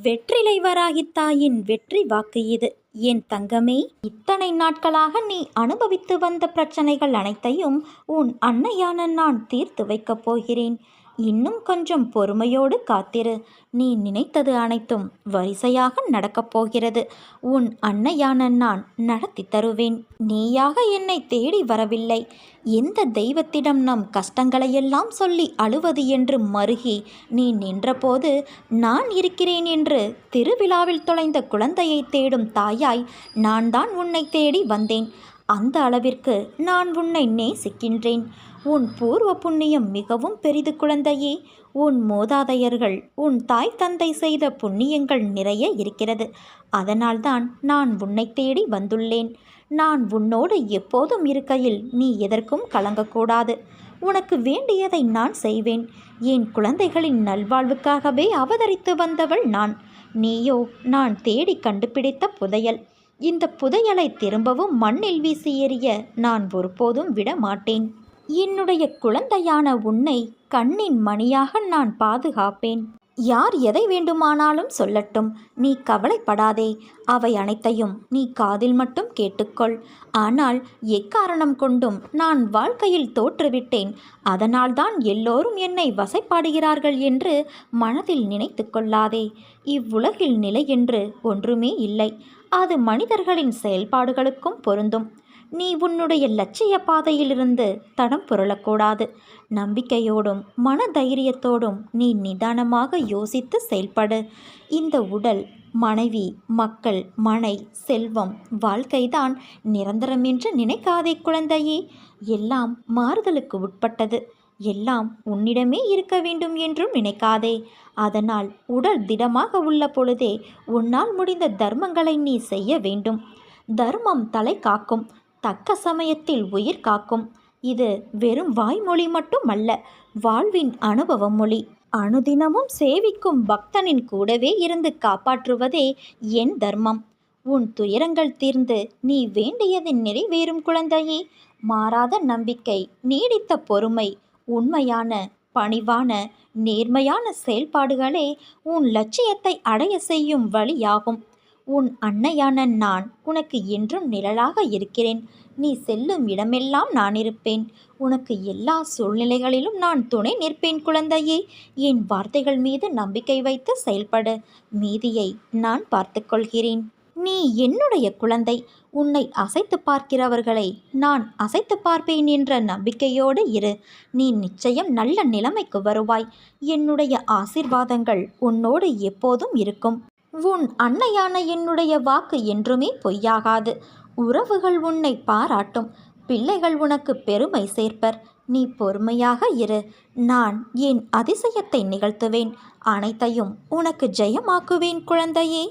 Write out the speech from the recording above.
வெற்றிலை வராகித் தாயின் வெற்றி வாக்கு இது. என் தங்கமே, இத்தனை நாட்களாக நீ அனுபவித்து வந்த பிரச்சனைகள் அனைத்தையும் உன் அன்னையான நான் தீர்த்து வைக்கப் போகிறேன். இன்னும் கொஞ்சம் பொறுமையோடு காத்திரு. நீ நினைத்தது அனைத்தும் வரிசையாக நடக்கப் போகிறது. உன் அன்னையான நான் நடத்தி தருவேன். நீயாக என்னை தேடி வரவில்லை. எந்த தெய்வத்திடம் நம் கஷ்டங்களையெல்லாம் சொல்லி அழுவது என்று மருகி நீ நின்றபோது நான் இருக்கிறேன் என்று திருவிழாவில் தொலைந்த குழந்தையை தேடும் தாயாய் நான் தான் உன்னை தேடி வந்தேன். அந்த அளவிற்கு நான் உன்னை நேசிக்கின்றேன். உன் பூர்வ புண்ணியம் மிகவும் பெரிது குழந்தையே. உன் மூதாதையர்கள் உன் தாய் தந்தை செய்த புண்ணியங்கள் நிறைய இருக்கிறது. அதனால்தான் நான் உன்னை தேடி வந்துள்ளேன். நான் உன்னோடு எப்போதும் இருக்கையில் நீ எதற்கும் கலங்கக்கூடாது. உனக்கு வேண்டியதை நான் செய்வேன். என் குழந்தைகளின் நல்வாழ்வுக்காகவே அவதரித்து வந்தவள் நான். நீயோ நான் தேடி கண்டுபிடித்த புதையல். இந்த புதையலை திரும்பவும் மண்ணில் வீசி எறிய நான் ஒருபோதும் விட மாட்டேன். என்னுடைய குழந்தையான உன்னை கண்ணின் மணியாக நான் பாதுகாப்பேன். யார் எதை வேண்டுமானாலும் சொல்லட்டும், நீ கவலைப்படாதே. அவை அனைத்தையும் நீ காதில் மட்டும் கேட்டுக்கொள். ஆனால் எக்காரணம் கொண்டும் நான் வாழ்க்கையில் தோற்றுவிட்டேன், அதனால்தான் எல்லோரும் என்னை வசைப்பாடுகிறார்கள் என்று மனதில் நினைத்து கொள்ளாதே. இவ்வுலகில் நிலை என்று ஒன்றுமே இல்லை. அது மனிதர்களின் செயல்பாடுகளுக்கும் பொருந்தும். நீ உன்னுடைய லட்சிய பாதையிலிருந்து தடம் புரளக்கூடாது. நம்பிக்கையோடும் மன தைரியத்தோடும் நீ நிதானமாக யோசித்து செயல்படு. இந்த உடல், மனைவி, மக்கள், மனை, செல்வம், வாழ்க்கைதான் நிரந்தரம் என்று நினைக்காதே குழந்தையே. எல்லாம் மாறுதலுக்கு உட்பட்டது. எல்லாம் உன்னிடமே இருக்க வேண்டும் என்றும் நினைக்காதே. அதனால் உடல் திடமாக உள்ள பொழுதே உன்னால் முடிந்த தர்மங்களை நீ செய்ய வேண்டும். தர்மம் தலை காக்கும், தக்க சமயத்தில் உயிர் காக்கும். இது வெறும் வாய்மொழி மட்டுமல்ல, வாழ்வின் அனுபவ மொழி. அனுதினமும் சேவிக்கும் பக்தனின் கூடவே இருந்து காப்பாற்றுவதே என் தர்மம். உன் துயரங்கள் தீர்ந்து நீ வேண்டியது நிறைவேறும் குழந்தையே. மாறாத நம்பிக்கை, நீடித்த பொறுமை, உண்மையான பணிவான நேர்மையான செயல்பாடுகளே உன் லட்சியத்தை அடைய செய்யும் வழியாகும். உன் அன்னையான நான் உனக்கு என்றும் நிழலாக இருக்கிறேன். நீ செல்லும் இடமெல்லாம் நான் இருப்பேன். உனக்கு எல்லா சூழ்நிலைகளிலும் நான் துணை நிற்பேன் குழந்தையே. என் வார்த்தைகள் மீது நம்பிக்கை வைத்து செயல்படு. மீதியை நான் பார்த்து கொள்கிறேன். நீ என்னுடைய குழந்தை. உன்னை அசைத்து பார்க்கிறவர்களை நான் அசைத்து பார்ப்பேன் என்ற நம்பிக்கையோடு இரு. நீ நிச்சயம் நல்ல நிலைமைக்கு வருவாய். என்னுடைய ஆசீர்வாதங்கள் உன்னோடு எப்போதும் இருக்கும். உன் அன்னையான என்னுடைய வாக்கு என்றுமே பொய்யாகாது. உறவுகள் உன்னை பாராட்டும். பிள்ளைகள் உனக்கு பெருமை சேர்ப்பர். நீ பொறுமையாக இரு. நான் என் அதிசயத்தை நிகழ்த்துவேன். அனைத்தையும் உனக்கு ஜெயமாக்குவேன் குழந்தையே.